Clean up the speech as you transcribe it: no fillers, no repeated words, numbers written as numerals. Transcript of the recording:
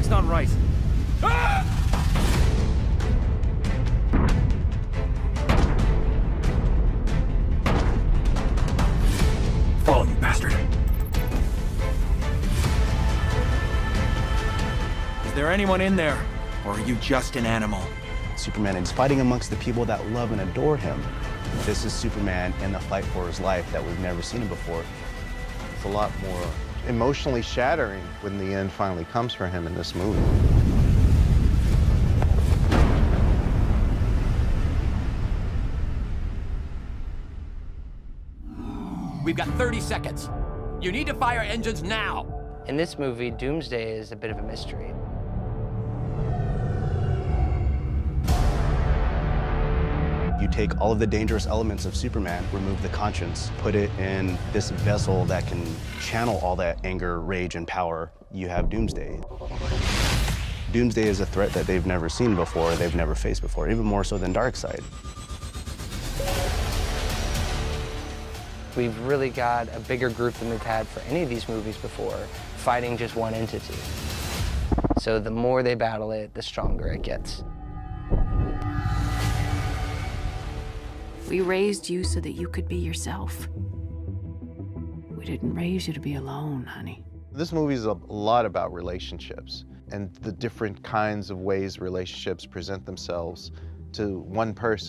Something's not right. Ah! Follow, you bastard. Is there anyone in there? Or are you just an animal? Superman is fighting amongst the people that love and adore him. This is Superman in the fight for his life that we've never seen him before. It's a lot more emotionally shattering when the end finally comes for him in this movie. We've got 30 seconds. You need to fire engines now. In this movie, Doomsday is a bit of a mystery. You take all of the dangerous elements of Superman, remove the conscience, put it in this vessel that can channel all that anger, rage, and power. You have Doomsday. Doomsday is a threat that they've never seen before, they've never faced before, even more so than Darkseid. We've really got a bigger group than we've had for any of these movies before, fighting just one entity. So the more they battle it, the stronger it gets. We raised you so that you could be yourself. We didn't raise you to be alone, honey. This movie is a lot about relationships and the different kinds of ways relationships present themselves to one person.